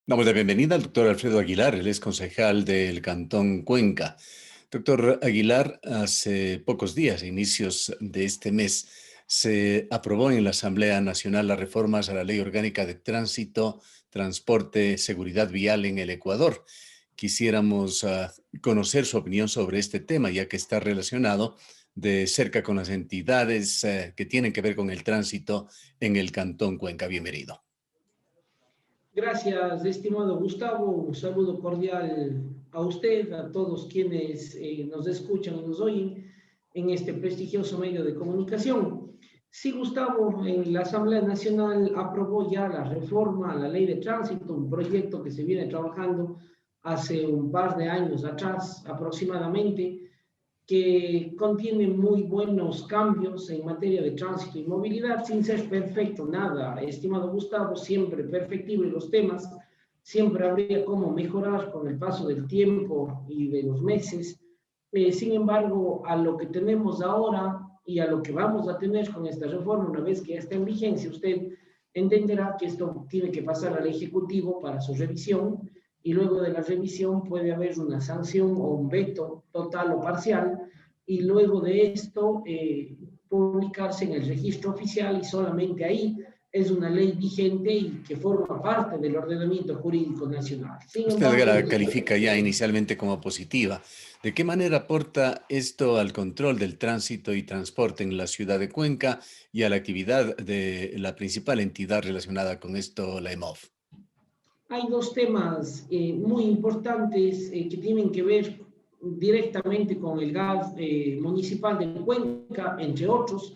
Damos la bienvenida al doctor Alfredo Aguilar, él es concejal del Cantón Cuenca. Doctor Aguilar, hace pocos días, a inicios de este mes, se aprobó en la Asamblea Nacional las reformas a la Ley Orgánica de Tránsito, Transporte, Seguridad Vial en el Ecuador. Quisiéramos conocer su opinión sobre este tema, ya que está relacionado de cerca con las entidades que tienen que ver con el tránsito en el Cantón Cuenca. Bienvenido. Gracias, estimado Gustavo. Un saludo cordial a usted, a todos quienes nos escuchan y nos oyen en este prestigioso medio de comunicación. Sí, Gustavo, en la Asamblea Nacional aprobó ya la reforma a la Ley de Tránsito, un proyecto que se viene trabajando hace un par de años atrás aproximadamente, que contiene muy buenos cambios en materia de tránsito y movilidad, sin ser perfecto nada, estimado Gustavo, siempre perfectible los temas, siempre habría cómo mejorar con el paso del tiempo y de los meses. Sin embargo, a lo que tenemos ahora y a lo que vamos a tener con esta reforma, una vez que ya está en vigencia, usted entenderá que esto tiene que pasar al Ejecutivo para su revisión, y luego de la revisión puede haber una sanción o un veto total o parcial, y luego de esto publicarse en el registro oficial, y solamente ahí es una ley vigente y que forma parte del ordenamiento jurídico nacional. Sin Usted embargo, la califica ya inicialmente como positiva. ¿De qué manera aporta esto al control del tránsito y transporte en la ciudad de Cuenca y a la actividad de la principal entidad relacionada con esto, la EMOF? hay dos temas muy importantes que tienen que ver directamente con el gas municipal de Cuenca, entre otros,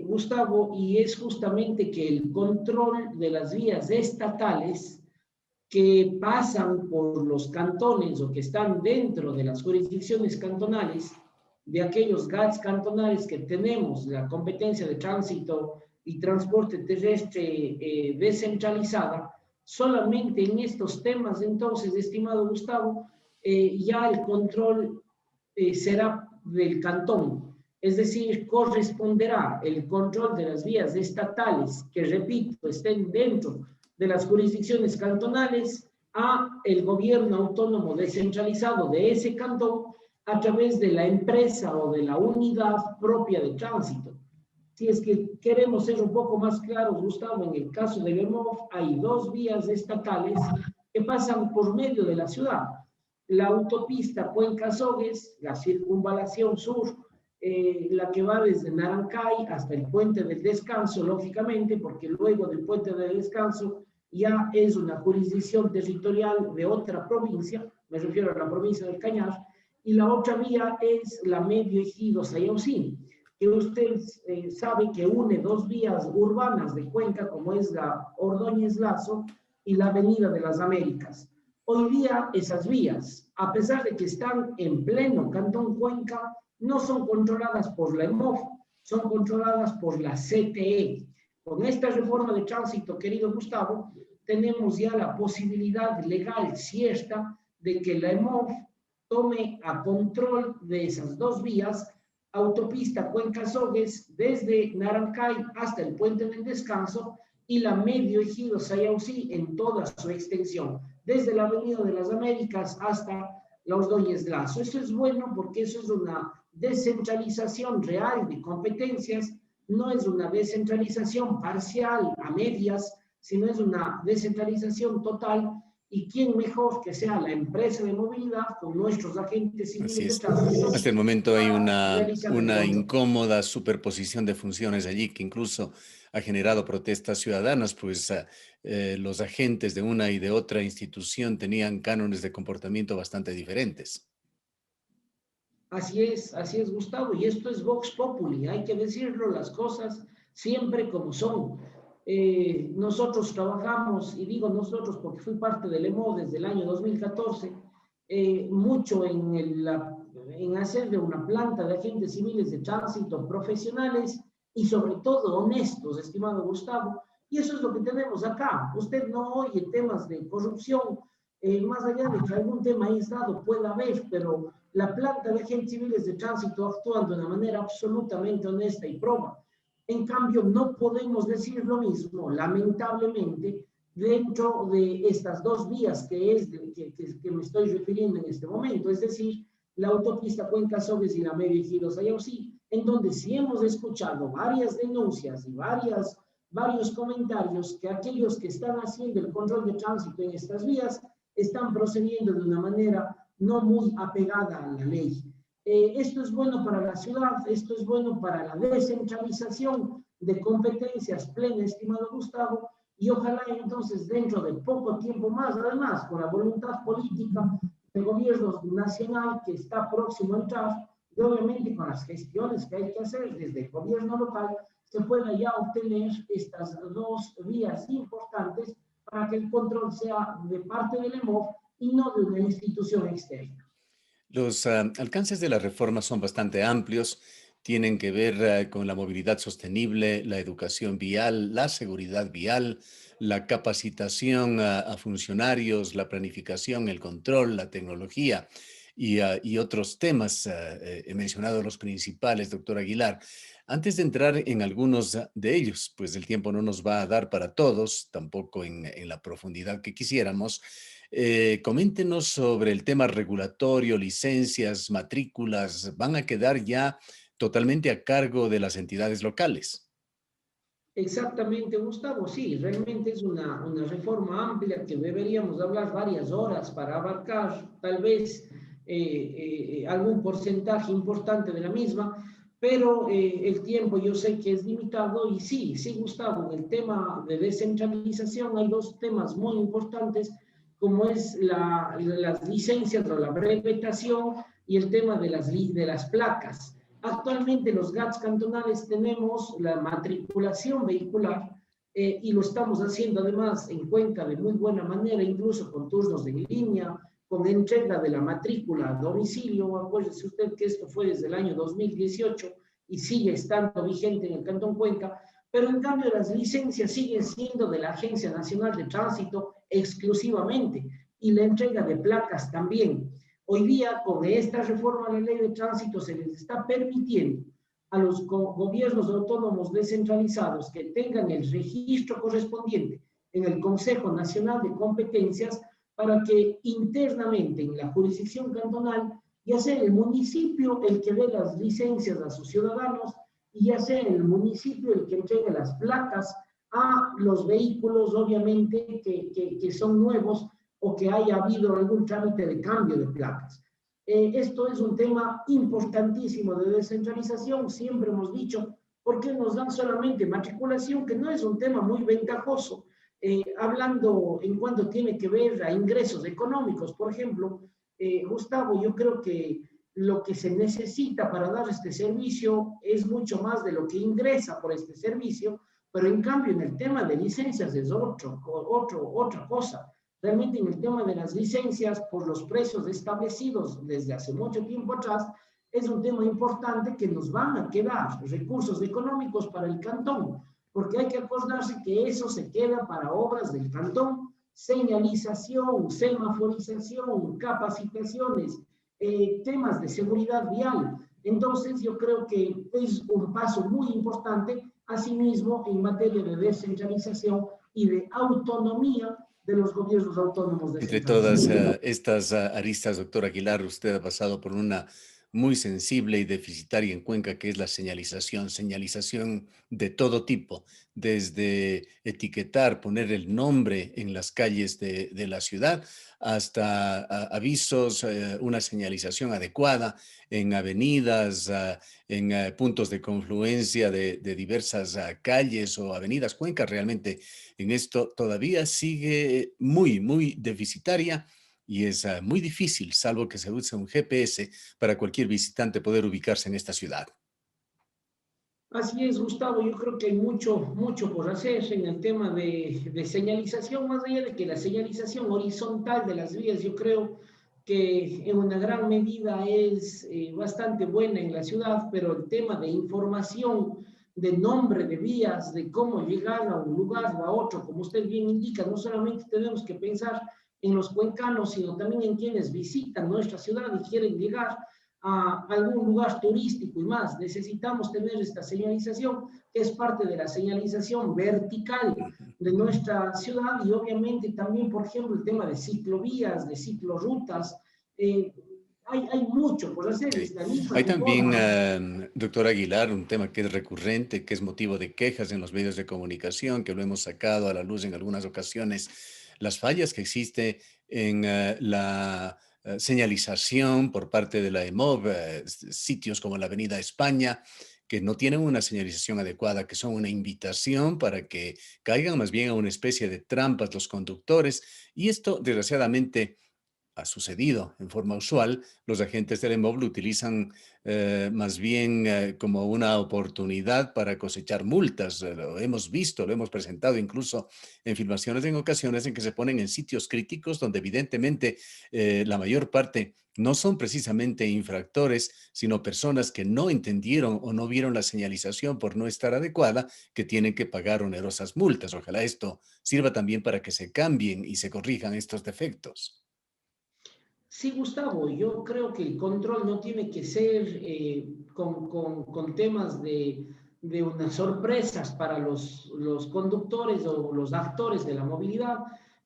Gustavo, y es justamente que el control de las vías estatales que pasan por los cantones o que están dentro de las jurisdicciones cantonales, de aquellos GATS cantonales que tenemos la competencia de tránsito y transporte terrestre descentralizada, solamente en estos temas, entonces, estimado Gustavo, ya el control será del cantón. Es decir, corresponderá el control de las vías estatales, que repito, estén dentro de las jurisdicciones cantonales, a el gobierno autónomo descentralizado de ese cantón a través de la empresa o de la unidad propia de tránsito. Si es que queremos ser un poco más claros, Gustavo, en el caso de EMOF hay dos vías estatales que pasan por medio de la ciudad. La autopista Cuenca-Sogues, la circunvalación sur, la que va desde Narancay hasta el Puente del Descanso, lógicamente, porque luego del Puente del Descanso ya es una jurisdicción territorial de otra provincia, me refiero a la provincia del Cañar, y la otra vía es la Medio Ejido Sayausí, que usted sabe que une dos vías urbanas de Cuenca, como es la Ordóñez Lazo y la Avenida de las Américas. Hoy día esas vías, a pesar de que están en pleno Cantón Cuenca, no son controladas por la EMOF, son controladas por la CTE. Con esta reforma de tránsito, querido Gustavo, tenemos ya la posibilidad legal cierta de que la EMOF tome a control de esas dos vías, autopista Cuenca-Sogues desde Narancay hasta el Puente del Descanso y la Medio Ejido Sayausí en toda su extensión, desde la Avenida de las Américas hasta la Ordóñez Lazo. Eso es bueno porque eso es una descentralización real de competencias, no es una descentralización parcial a medias, sino es una descentralización total. ¿Y quién mejor que sea la empresa de movilidad con nuestros agentes civiles de tránsito? Hasta el momento hay Realizar el una control. incómoda superposición de funciones allí que incluso ha generado protestas ciudadanas, pues los agentes de una y de otra institución tenían cánones de comportamiento bastante diferentes. Así es, Gustavo, y esto es Vox Populi, hay que decirlo las cosas siempre como son. Nosotros trabajamos, y digo nosotros porque fui parte del EMO desde el año 2014, mucho en hacer de una planta de agentes civiles de tránsito profesionales y sobre todo honestos, estimado Gustavo, y eso es lo que tenemos acá. Usted no oye temas de corrupción, más allá de que algún tema aislado pueda haber, pero la planta de agentes civiles de tránsito actúan de una manera absolutamente honesta y proba. En cambio, no podemos decir lo mismo, lamentablemente, dentro de estas dos vías que me estoy refiriendo en este momento, es decir, la autopista Cuenca-Sogues y la media Giros-Ayausí, en donde sí hemos escuchado varias denuncias y varios comentarios que aquellos que están haciendo el control de tránsito en estas vías están procediendo de una manera no muy apegada a la ley. Esto es bueno para la ciudad, esto es bueno para la descentralización de competencias plena, estimado Gustavo, y ojalá entonces dentro de poco tiempo más, además, con la voluntad política del gobierno nacional que está próximo a entrar, y obviamente con las gestiones que hay que hacer desde el gobierno local, se pueda ya obtener estas dos vías importantes para que el control sea de parte del EMOV y no de una institución externa. Los alcances de la reforma son bastante amplios, tienen que ver con la movilidad sostenible, la educación vial, la seguridad vial, la capacitación a funcionarios, la planificación, el control, la tecnología y otros temas. He mencionado los principales, doctor Aguilar. Antes de entrar en algunos de ellos, pues el tiempo no nos va a dar para todos, tampoco en la profundidad que quisiéramos. Coméntenos sobre el tema regulatorio, licencias, matrículas, ¿van a quedar ya totalmente a cargo de las entidades locales? Exactamente, Gustavo, sí, realmente es una reforma amplia que deberíamos hablar varias horas para abarcar tal vez algún porcentaje importante de la misma, pero el tiempo yo sé que es limitado y sí, sí, Gustavo, en el tema de descentralización hay dos temas muy importantes, como es las licencias o la brevetación y el tema de las placas. Actualmente los GATS cantonales tenemos la matriculación vehicular y lo estamos haciendo además en Cuenca de muy buena manera, incluso con turnos en línea, con entrega de la matrícula a domicilio. Acuérdese usted que esto fue desde el año 2018 y sigue estando vigente en el Cantón Cuenca, pero en cambio las licencias siguen siendo de la Agencia Nacional de Tránsito exclusivamente y la entrega de placas también. Hoy día, con esta reforma de la ley de tránsito, se les está permitiendo a los gobiernos autónomos descentralizados que tengan el registro correspondiente en el Consejo Nacional de Competencias para que internamente en la jurisdicción cantonal, ya sea el municipio el que dé las licencias a sus ciudadanos y ya sea el municipio el que entregue las placas a los vehículos, obviamente, que son nuevos o que haya habido algún trámite de cambio de placas. Esto es un tema importantísimo de descentralización, siempre hemos dicho, porque nos dan solamente matriculación, que no es un tema muy ventajoso, hablando en cuanto tiene que ver a ingresos económicos. Por ejemplo, Gustavo, yo creo que lo que se necesita para dar este servicio es mucho más de lo que ingresa por este servicio, pero en cambio en el tema de licencias es otra cosa. Realmente en el tema de las licencias, por los precios establecidos desde hace mucho tiempo atrás, es un tema importante que nos van a quedar recursos económicos para el cantón, porque hay que acordarse que eso se queda para obras del cantón, señalización, semaforización, capacitaciones, temas de seguridad vial. Entonces yo creo que es un paso muy importante, asimismo en materia de descentralización y de autonomía de los gobiernos autónomos Entre todas descentralizados. estas aristas, doctor Aguilar, usted ha pasado por una muy sensible y deficitaria en Cuenca, que es la señalización, señalización de todo tipo, desde etiquetar, poner el nombre en las calles de la ciudad, hasta avisos, una señalización adecuada en avenidas, en puntos de confluencia de diversas calles o avenidas. Cuenca realmente en esto todavía sigue muy deficitaria y es muy difícil, salvo que se use un GPS, para cualquier visitante poder ubicarse en esta ciudad. Así es, Gustavo, yo creo que hay mucho por hacer en el tema de señalización, más allá de que la señalización horizontal de las vías, yo creo que en una gran medida es bastante buena en la ciudad, pero el tema de información, de nombre de vías, de cómo llegar a un lugar o a otro, como usted bien indica, no solamente tenemos que pensar en los cuencanos, sino también en quienes visitan nuestra ciudad y quieren llegar a algún lugar turístico y más. Necesitamos tener esta señalización, que es parte de la señalización vertical, de nuestra ciudad y obviamente también, por ejemplo, el tema de ciclovías, de ciclorutas. Hay mucho por hacer, Sí. es la misma Hay también, reforma. doctor Aguilar, un tema que es recurrente, que es motivo de quejas en los medios de comunicación, que lo hemos sacado a la luz en algunas ocasiones, las fallas que existe en la señalización por parte de la EMOV, sitios como la Avenida España, que no tienen una señalización adecuada, que son una invitación para que caigan más bien a una especie de trampas los conductores. Y esto, desgraciadamente, ha sucedido en forma usual. Los agentes del EMOB lo utilizan más bien como una oportunidad para cosechar multas. Lo hemos visto, lo hemos presentado incluso en filmaciones en ocasiones en que se ponen en sitios críticos donde evidentemente la mayor parte no son precisamente infractores, sino personas que no entendieron o no vieron la señalización por no estar adecuada, que tienen que pagar onerosas multas. Ojalá esto sirva también para que se cambien y se corrijan estos defectos. Sí, Gustavo, yo creo que el control no tiene que ser con temas de unas sorpresas para los conductores o los actores de la movilidad.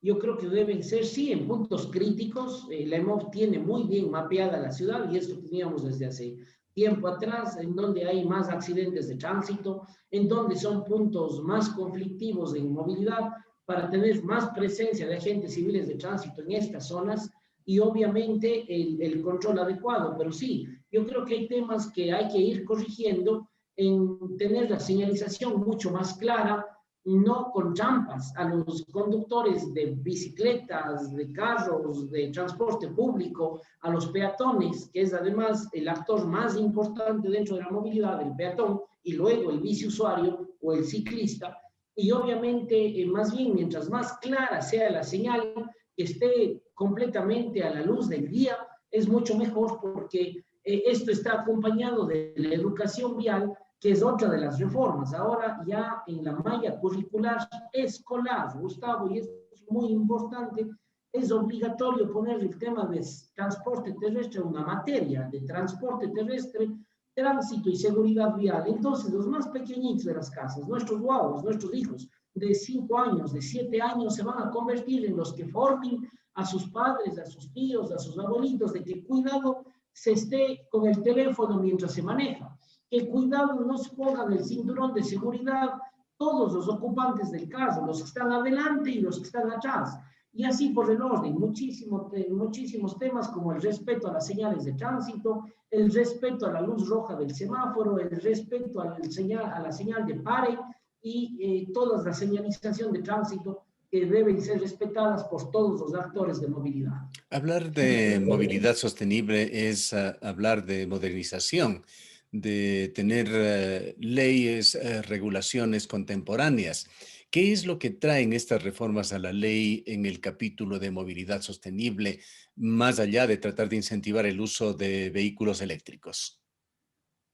Yo creo que deben ser, sí, en puntos críticos. La EMOV tiene muy bien mapeada la ciudad y esto teníamos desde hace tiempo atrás, en donde hay más accidentes de tránsito, en donde son puntos más conflictivos de movilidad para tener más presencia de agentes civiles de tránsito en estas zonas y obviamente el control adecuado. Pero sí, yo creo que hay temas que hay que ir corrigiendo en tener la señalización mucho más clara, no con trampas a los conductores de bicicletas, de carros, de transporte público, a los peatones, que es además el actor más importante dentro de la movilidad, el peatón, y luego el biciusuario o el ciclista. Y obviamente, más bien, mientras más clara sea la señal, que esté completamente a la luz del día, es mucho mejor porque esto está acompañado de la educación vial, que es otra de las reformas. Ahora ya en la malla curricular escolar, Gustavo, y esto es muy importante, es obligatorio poner el tema de transporte terrestre, una materia de transporte terrestre, tránsito y seguridad vial. Entonces, los más pequeñitos de las casas, nuestros guaguas, nuestros hijos, de 5 años, de 7 años, se van a convertir en los que formen a sus padres, a sus tíos, a sus abuelitos, de que cuidado se esté con el teléfono mientras se maneja, que cuidado no se pongan el cinturón de seguridad todos los ocupantes del carro, los que están adelante y los que están atrás. Y así por el orden, muchísimos temas como el respeto a las señales de tránsito, el respeto a la luz roja del semáforo, el respeto a la señal de pare, y toda la señalización de tránsito que deben ser respetadas por todos los actores de movilidad. Hablar de movilidad sostenible es hablar de modernización, de tener leyes, regulaciones contemporáneas. ¿Qué es lo que traen estas reformas a la ley en el capítulo de movilidad sostenible, más allá de tratar de incentivar el uso de vehículos eléctricos?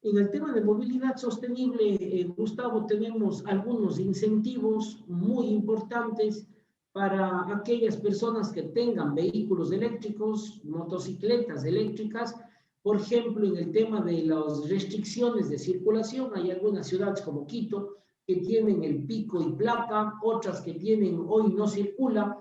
En el tema de movilidad sostenible, Gustavo, tenemos algunos incentivos muy importantes para aquellas personas que tengan vehículos eléctricos, motocicletas eléctricas. Por ejemplo, en el tema de las restricciones de circulación, hay algunas ciudades como Quito que tienen el pico y placa, otras que tienen hoy no circula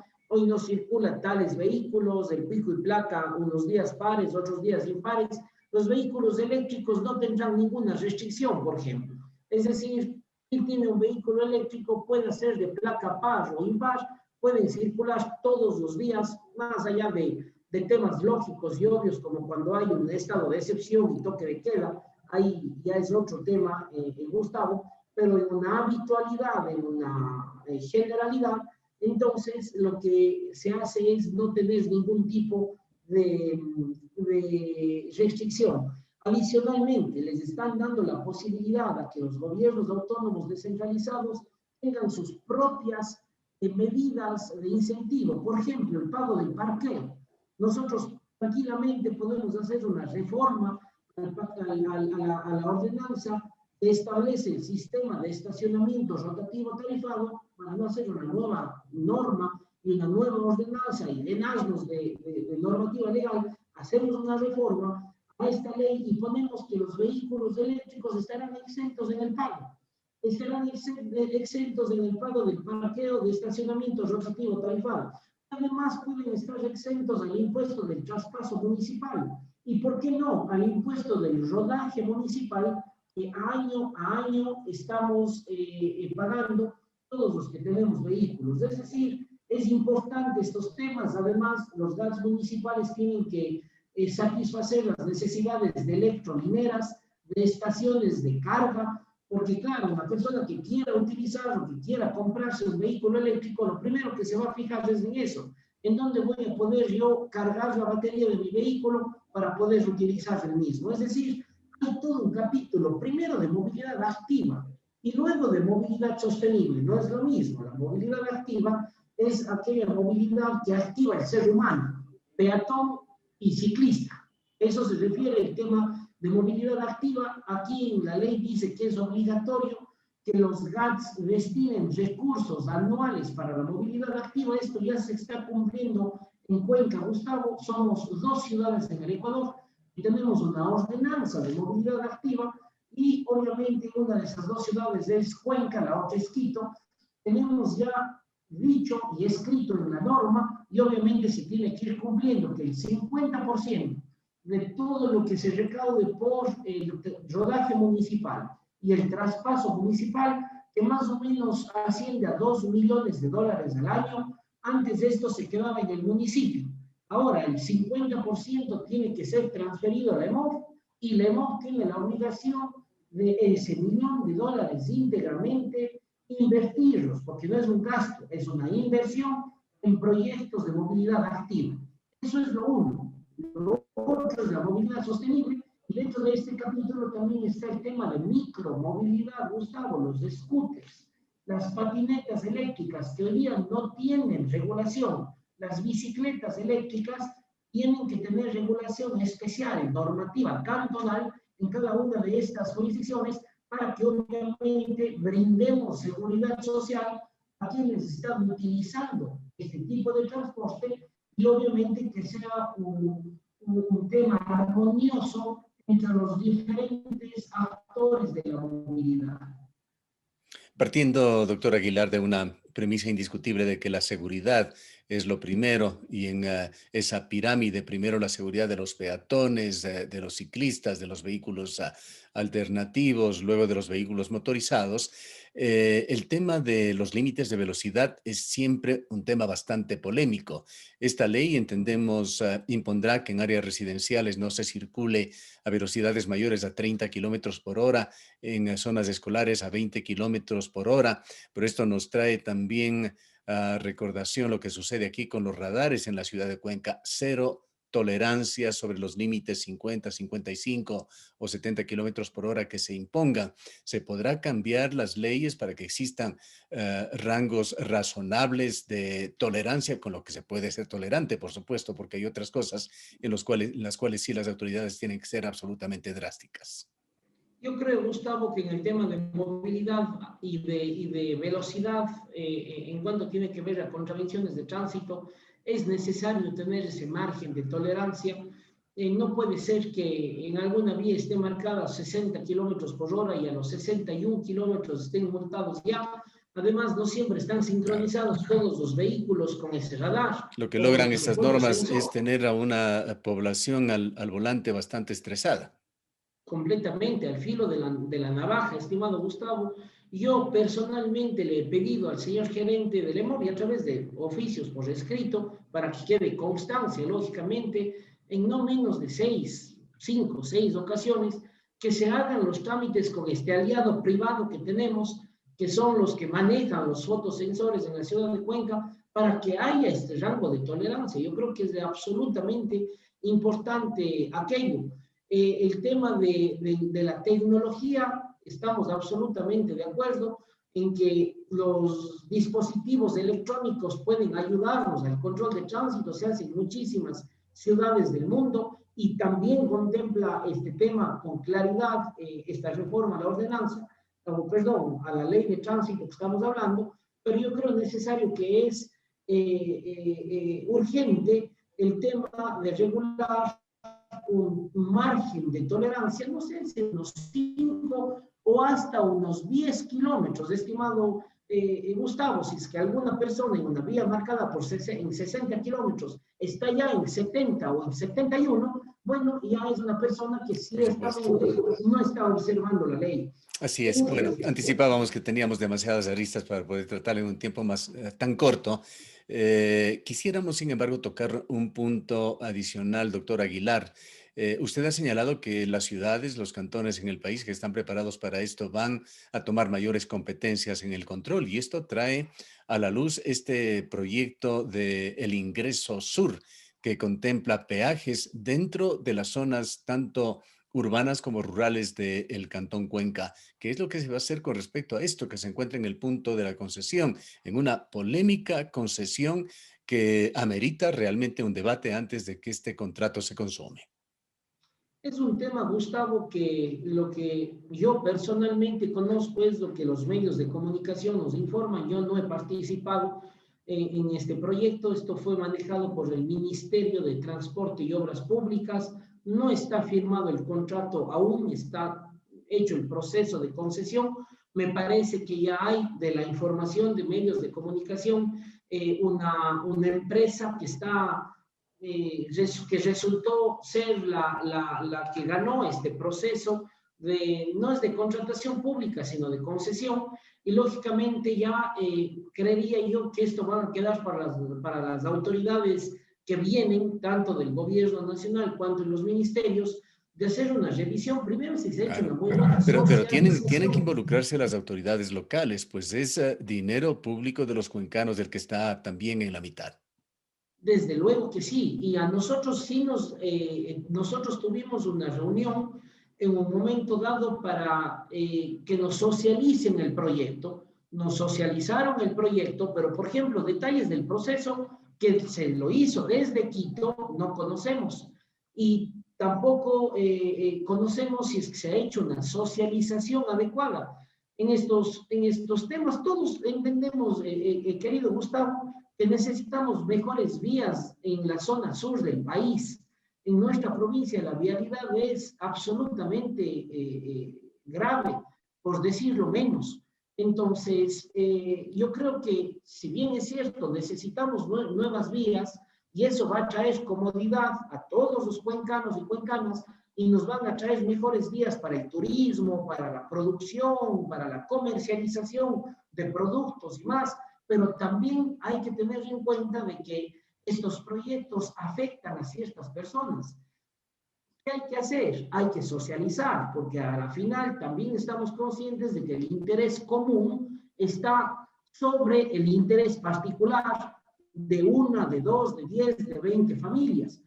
tales vehículos, el pico y placa unos días pares, otros días impares. Los vehículos eléctricos no tendrán ninguna restricción, por ejemplo. Es decir, quien tiene un vehículo eléctrico puede ser de placa par o impar, pueden circular todos los días, más allá de temas lógicos y obvios, como cuando hay un estado de excepción y toque de queda, ahí ya es otro tema, Gustavo, pero en una habitualidad, en una generalidad, entonces lo que se hace es no tener ningún tipo de restricción. Adicionalmente, les están dando la posibilidad a que los gobiernos autónomos descentralizados tengan sus propias medidas de incentivo. Por ejemplo, el pago del parqueo. Nosotros tranquilamente podemos hacer una reforma a la ordenanza que establece el sistema de estacionamiento rotativo tarifado para no hacer una nueva norma y una nueva ordenanza y llenarnos de normativa legal. Hacemos una reforma a esta ley y ponemos que los vehículos eléctricos estarán exentos en el pago. estarán exentos en el pago del parqueo de estacionamiento rotativo tarifado. Además, pueden estar exentos al impuesto del traspaso municipal. ¿Y por qué no? Al impuesto del rodaje municipal que año a año estamos pagando todos los que tenemos vehículos. Es decir, es importante estos temas. Además, los GATS municipales tienen que satisfacer las necesidades de electrolineras, de estaciones de carga, porque claro, una persona que quiera utilizarlo, que quiera comprarse un vehículo eléctrico, lo primero que se va a fijar es en eso. ¿En dónde voy a poder yo cargar la batería de mi vehículo para poder utilizar el mismo? Es decir, hay todo un capítulo, primero de movilidad activa y luego de movilidad sostenible. No es lo mismo. La movilidad activa es aquella movilidad que activa el ser humano, peatón y ciclista. Eso se refiere al tema de movilidad activa. Aquí en la ley dice que es obligatorio que los GATS destinen recursos anuales para la movilidad activa. Esto ya se está cumpliendo en Cuenca, Gustavo. Somos 2 ciudades en el Ecuador y tenemos una ordenanza de movilidad activa y obviamente una de esas 2 ciudades es Cuenca, la otra es Quito. Tenemos ya dicho y escrito en la norma y obviamente se tiene que ir cumpliendo que el 50% de todo lo que se recaude por el rodaje municipal y el traspaso municipal, que más o menos asciende a $2 millones al año. Antes de esto se quedaba en el municipio. Ahora el 50% tiene que ser transferido a la EMOF y la EMOF tiene la obligación de ese $1 millón íntegramente invertirlos, porque no es un gasto, es una inversión en proyectos de movilidad activa. Eso es lo uno. Lo otro es la movilidad sostenible, y dentro de este capítulo también está el tema de micromovilidad, Gustavo, los scooters, las patinetas eléctricas que hoy día no tienen regulación, las bicicletas eléctricas tienen que tener regulación especial, normativa cantonal en cada una de estas jurisdicciones para que obviamente brindemos seguridad social a quienes están utilizando este tipo de transporte y obviamente que sea un tema armonioso entre los diferentes actores de la movilidad. Partiendo, doctor Aguilar, de una premisa indiscutible de que la seguridad es lo primero y en esa pirámide, primero la seguridad de los peatones, de los ciclistas, de los vehículos alternativos, luego de los vehículos motorizados, el tema de los límites de velocidad es siempre un tema bastante polémico. Esta ley, entendemos, impondrá que en áreas residenciales no se circule a velocidades mayores a 30 kilómetros por hora, en zonas escolares a 20 kilómetros por hora, pero esto nos trae también a recordación lo que sucede aquí con los radares en la ciudad de Cuenca. Cero tolerancia sobre los límites 50, 55 o 70 kilómetros por hora que se impongan. ¿Se podrá cambiar las leyes para que existan rangos razonables de tolerancia con lo que se puede ser tolerante, por supuesto, porque hay otras cosas en las cuales sí las autoridades tienen que ser absolutamente drásticas? Yo creo, Gustavo, que en el tema de movilidad y de velocidad, en cuanto tiene que ver a contravenciones de tránsito, es necesario tener ese margen de tolerancia. No puede ser que en alguna vía esté marcada a 60 kilómetros por hora y a los 61 kilómetros estén multados ya. Además, no siempre están sincronizados todos los vehículos con ese radar. Lo que O con logran ese estas propio normas sensor. es tener a una población al volante bastante estresada. Completamente al filo de la navaja, estimado Gustavo. Yo personalmente le he pedido al señor gerente del EMOVI a través de oficios por escrito, para que quede constancia, lógicamente, en no menos de 5, 6 ocasiones, que se hagan los trámites con este aliado privado que tenemos, que son los que manejan los fotosensores en la ciudad de Cuenca, para que haya este rango de tolerancia. Yo creo que es de absolutamente importante aquello. El tema de la tecnología, estamos absolutamente de acuerdo en que los dispositivos electrónicos pueden ayudarnos al control de tránsito. Se hace en muchísimas ciudades del mundo y también contempla este tema con claridad esta reforma a la ordenanza, perdón, a la ley de tránsito que estamos hablando, pero yo creo necesario que es urgente el tema de regular un margen de tolerancia, no sé si unos 5 o hasta unos 10 kilómetros, estimado Gustavo, si es que alguna persona en una vía marcada en 60 kilómetros está ya en 70 o en 71, bueno, ya es una persona que Por supuesto. ciertamente no está observando la ley. Así es. Bueno, anticipábamos que teníamos demasiadas aristas para poder tratar en un tiempo más tan corto. Quisiéramos, sin embargo, tocar un punto adicional, doctor Aguilar. Usted ha señalado que las ciudades, los cantones en el país que están preparados para esto van a tomar mayores competencias en el control y esto trae a la luz este proyecto de el ingreso sur que contempla peajes dentro de las zonas tanto urbanas como rurales del Cantón Cuenca. ¿Qué es lo que se va a hacer con respecto a esto que se encuentra en el punto de la concesión? En una polémica concesión que amerita realmente un debate antes de que este contrato se consume. Es un tema, Gustavo, que lo que yo personalmente conozco es lo que los medios de comunicación nos informan. Yo no he participado en este proyecto. Esto fue manejado por el Ministerio de Transporte y Obras Públicas. No está firmado el contrato aún, está hecho el proceso de concesión. Me parece que ya hay de la información de medios de comunicación una empresa que está que resultó ser la que ganó este proceso no es de contratación pública, sino de concesión, y lógicamente ya creería yo que esto va a quedar para las autoridades que vienen, tanto del gobierno nacional cuanto en los ministerios, de hacer una revisión, primero si se ha hecho una Claro. muy buena Pero tienen que socialización. involucrarse las autoridades locales, pues es dinero público de los cuencanos del que está también en la mitad. Desde luego que sí, y a nosotros sí nosotros tuvimos una reunión en un momento dado para que nos socialicen el proyecto, nos socializaron el proyecto, pero por ejemplo, detalles del proceso que se lo hizo desde Quito no conocemos y tampoco conocemos si es que se ha hecho una socialización adecuada. En estos temas todos entendemos, querido Gustavo, que necesitamos mejores vías en la zona sur del país. En nuestra provincia la vialidad es absolutamente grave, por decirlo menos. Entonces, yo creo que si bien es cierto, necesitamos nuevas vías y eso va a traer comodidad a todos los cuencanos y cuencanas y nos van a traer mejores vías para el turismo, para la producción, para la comercialización de productos y más, pero también hay que tener en cuenta de que estos proyectos afectan a ciertas personas. ¿Qué hay que hacer? Hay que socializar, porque a la final también estamos conscientes de que el interés común está sobre el interés particular de una, de dos, de 10, de 20 familias.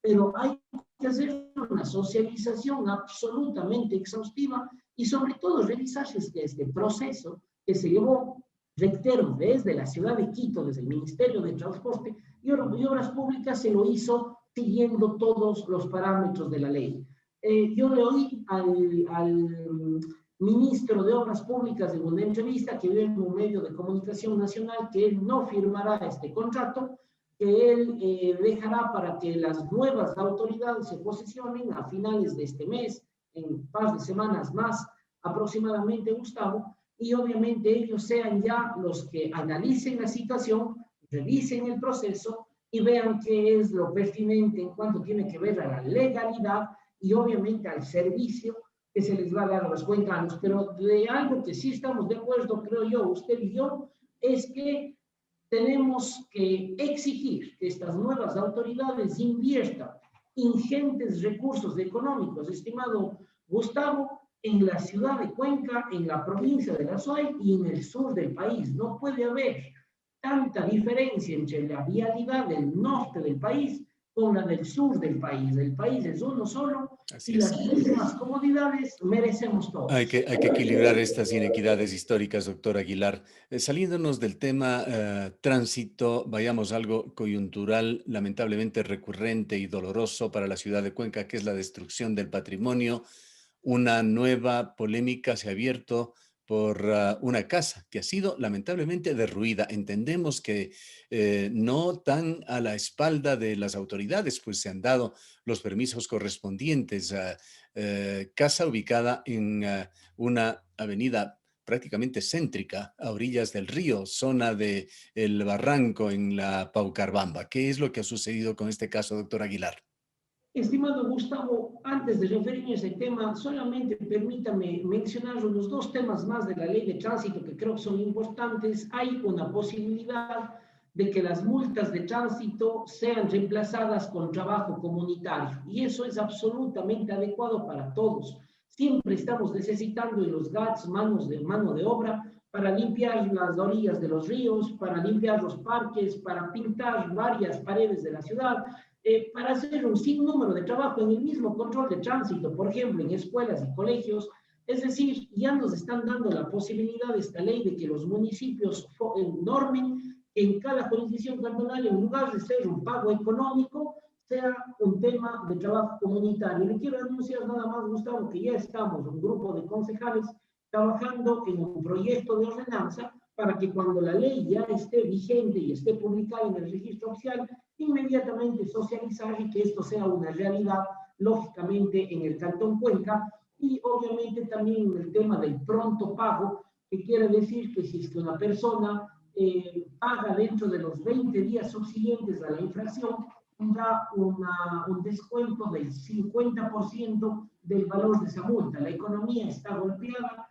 Pero hay que hacer una socialización absolutamente exhaustiva y sobre todo revisar este proceso que se llevó, reitero, desde la ciudad de Quito, desde el Ministerio de Transporte y Obras Públicas, se lo hizo siguiendo todos los parámetros de la ley. Yo le oí al ministro de Obras Públicas en una entrevista que dio en un medio de comunicación nacional que él no firmará este contrato, que él dejará para que las nuevas autoridades se posicionen a finales de este mes, en un par de semanas más aproximadamente, Gustavo, y obviamente ellos sean ya los que analicen la situación, revisen el proceso y vean qué es lo pertinente en cuanto tiene que ver a la legalidad y obviamente al servicio que se les va a dar a los cuencanos. Pero de algo que sí estamos de acuerdo, creo yo, usted y yo, es que tenemos que exigir que estas nuevas autoridades inviertan ingentes recursos económicos, estimado Gustavo, en la ciudad de Cuenca, en la provincia de La Suay y en el sur del país. No puede haber tanta diferencia entre la vialidad del norte del país con la del sur del país. El país es uno solo Así y las es. mismas comodidades merecemos todos. Hay que equilibrar estas inequidades históricas, doctor Aguilar. Saliéndonos del tema tránsito, vayamos a algo coyuntural, lamentablemente recurrente y doloroso para la ciudad de Cuenca, que es la destrucción del patrimonio. Una nueva polémica se ha abierto por una casa que ha sido lamentablemente derruida. Entendemos que no tan a la espalda de las autoridades, pues se han dado los permisos correspondientes. Casa ubicada en una avenida prácticamente céntrica, a orillas del río, zona de El Barranco, en la Paucarbamba. ¿Qué es lo que ha sucedido con este caso, doctor Aguilar? Estimado Gustavo, antes de referirme a ese tema, solamente permítame mencionar los dos temas más de la ley de tránsito que creo que son importantes. Hay una posibilidad de que las multas de tránsito sean reemplazadas con trabajo comunitario y eso es absolutamente adecuado para todos. Siempre estamos necesitando en los GATS mano de obra para limpiar las orillas de los ríos, para limpiar los parques, para pintar varias paredes de la ciudad, para hacer un sinnúmero de trabajo en el mismo control de tránsito, por ejemplo, en escuelas y colegios. Es decir, ya nos están dando la posibilidad de esta ley de que los municipios normen en cada jurisdicción cantonal, en lugar de ser un pago económico, sea un tema de trabajo comunitario. Le quiero anunciar nada más, Gustavo, que ya estamos, un grupo de concejales, trabajando en un proyecto de ordenanza para que cuando la ley ya esté vigente y esté publicada en el registro oficial, inmediatamente socializar y que esto sea una realidad, lógicamente, en el Cantón Cuenca y obviamente también en el tema del pronto pago, que quiere decir que si es que una persona paga dentro de los 20 días subsiguientes a la infracción, tendrá un descuento del 50% del valor de esa multa. La economía está golpeada,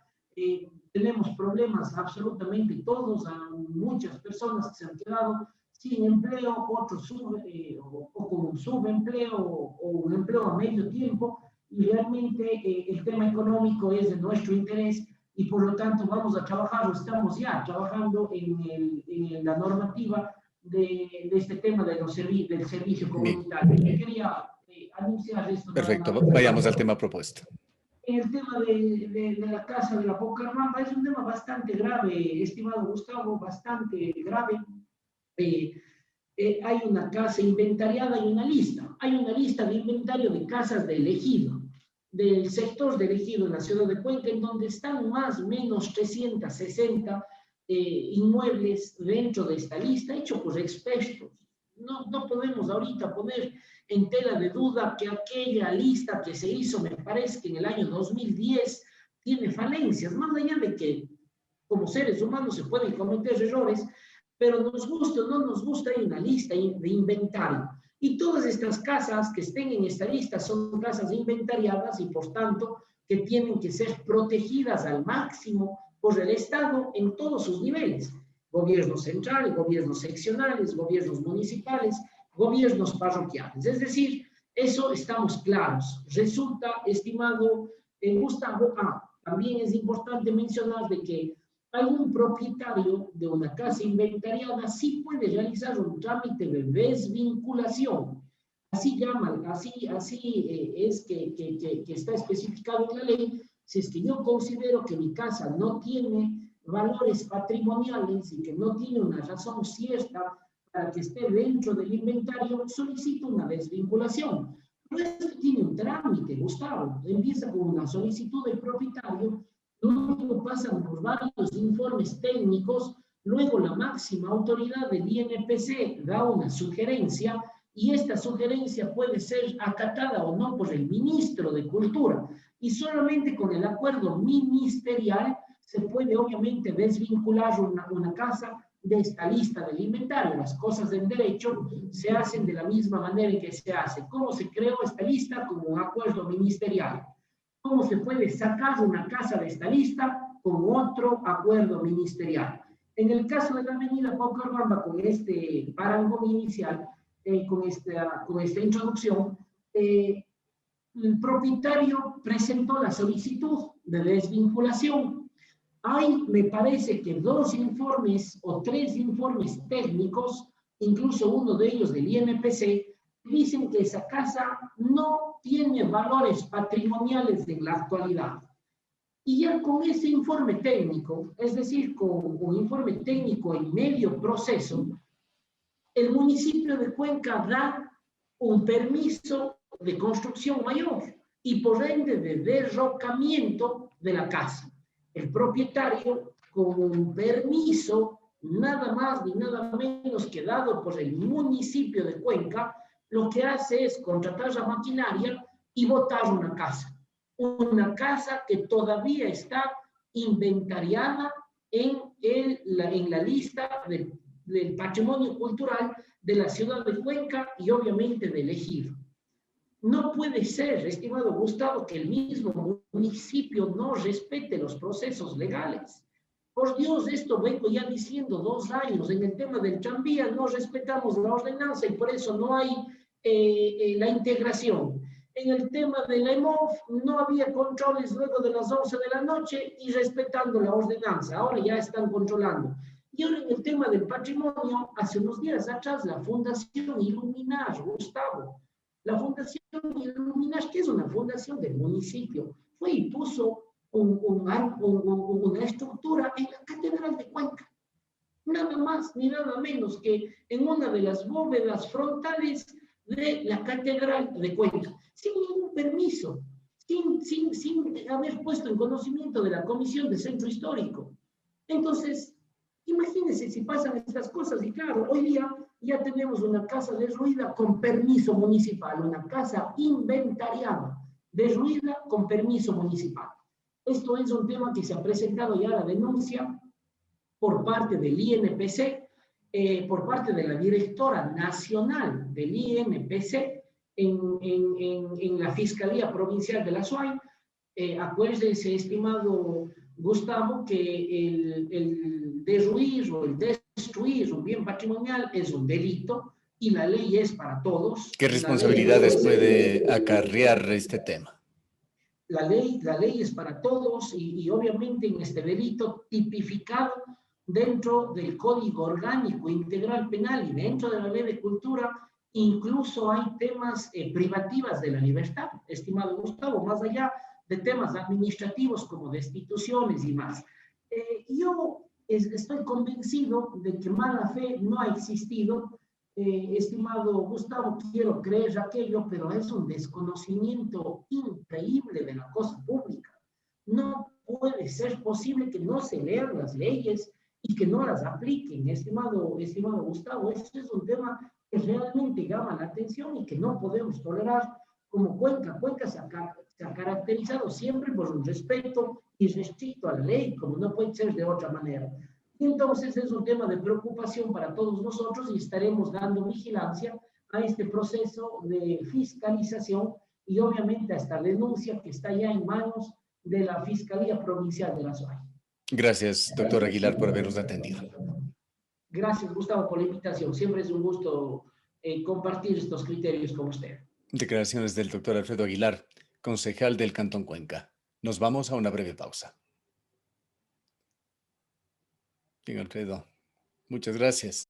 tenemos problemas absolutamente todos, a muchas personas que se han quedado sin empleo, otros o con un subempleo o un empleo a medio tiempo, y realmente el tema económico es de nuestro interés y por lo tanto vamos a trabajar, o estamos ya trabajando en la normativa de este tema de del servicio Bien, comunitario. Yo quería anunciar esto nada perfecto. más. Vayamos al tema propuesto. El tema de la casa de la Paucarbamba es un tema bastante grave, estimado Gustavo, bastante grave. Hay una casa inventariada y una lista. Hay una lista de inventario de casas del ejido, del sector del ejido en la ciudad de Cuenca, en donde están más o menos 360 inmuebles dentro de esta lista, hecho por expertos. No podemos ahorita poner en tela de duda que aquella lista que se hizo, me parece que en el año 2010, tiene falencias, más allá de que como seres humanos se pueden cometer errores, pero nos gusta o no nos gusta, hay una lista de inventario. Y todas estas casas que estén en esta lista son casas inventariadas y por tanto que tienen que ser protegidas al máximo por el Estado en todos sus niveles. Gobierno central, gobiernos seccionales, gobiernos municipales, gobiernos parroquiales. Es decir, eso estamos claros. Resulta, estimado Gustavo, también es importante mencionar de que algún propietario de una casa inventariada sí puede realizar un trámite de desvinculación. Así llaman, es que está especificado en la ley. Si es que yo considero que mi casa no tiene valores patrimoniales y que no tiene una razón cierta para que esté dentro del inventario, solicito una desvinculación. Pero esto tiene un trámite, Gustavo. Empieza con una solicitud del propietario, luego pasan por varios informes técnicos, luego la máxima autoridad del INPC da una sugerencia y esta sugerencia puede ser acatada o no por el ministro de Cultura y solamente con el acuerdo ministerial se puede obviamente desvincular una casa de esta lista del inventario. Las cosas del derecho se hacen de la misma manera en que se hace. ¿Cómo se creó esta lista? Como un acuerdo ministerial. ¿Cómo se puede sacar una casa de esta lista? Con otro acuerdo ministerial. En el caso de la avenida Paucarbamba, con este parangón inicial, con esta introducción, el propietario presentó la solicitud de desvinculación. Hay, me parece que 2 informes o 3 informes técnicos, incluso uno de ellos del INPC, dicen que esa casa no tiene valores patrimoniales en la actualidad. Y ya con ese informe técnico, es decir, con un informe técnico en medio proceso, el municipio de Cuenca da un permiso de construcción mayor y por ende de derrocamiento de la casa. El propietario, con un permiso, nada más ni nada menos que dado por el municipio de Cuenca, lo que hace es contratar la maquinaria y botar una casa que todavía está inventariada en la lista del patrimonio cultural de la ciudad de Cuenca y obviamente del ejido. No puede ser, estimado Gustavo, que el mismo municipio no respete los procesos legales. Por Dios, esto vengo ya diciendo 2 años. En el tema del tranvía no respetamos la ordenanza y por eso no hay la integración. En el tema de la EMOF no había controles luego de las 11 de la noche y respetando la ordenanza. Ahora ya están controlando. Y ahora en el tema del patrimonio, hace unos días atrás, la Fundación Iluminar, Gustavo, la Fundación Iluminar, que es una fundación del municipio, fue y puso una estructura en la Catedral de Cuenca. Nada más ni nada menos que en una de las bóvedas frontales de la Catedral de Cuenca, sin ningún permiso, sin haber puesto en conocimiento de la Comisión de Centro Histórico. Entonces, imagínense si pasan estas cosas. Y claro, hoy día ya tenemos una casa derruida con permiso municipal, una casa inventariada, derruida con permiso municipal. Esto es un tema que se ha presentado ya la denuncia por parte del INPC, por parte de la directora nacional del INPC en la Fiscalía Provincial de la SUAY. Acuérdese, estimado Gustavo, que el derruir o el destruir un bien patrimonial es un delito y la ley es para todos. ¿Qué responsabilidades puede acarrear este tema? La ley es para todos y obviamente en este delito tipificado dentro del Código Orgánico Integral Penal y dentro de la Ley de Cultura, incluso hay temas privativas de la libertad, estimado Gustavo, más allá de temas administrativos como destituciones y más. Yo estoy convencido de que mala fe no ha existido. Estimado Gustavo, quiero creer aquello, pero es un desconocimiento increíble de la cosa pública. No puede ser posible que no se lean las leyes y que no las apliquen, estimado Gustavo. Este es un tema que realmente llama la atención y que no podemos tolerar como Cuenca. Cuenca se ha caracterizado siempre por un respeto irrestricto a la ley, como no puede ser de otra manera. Entonces es un tema de preocupación para todos nosotros y estaremos dando vigilancia a este proceso de fiscalización y obviamente a esta denuncia que está ya en manos de la Fiscalía Provincial de la SUAY. Gracias, doctor Aguilar, por habernos atendido. Gracias, Gustavo, por la invitación. Siempre es un gusto compartir estos criterios con usted. Declaraciones del doctor Alfredo Aguilar, concejal del Cantón Cuenca. Nos vamos a una breve pausa. Bien, Alfredo, muchas gracias.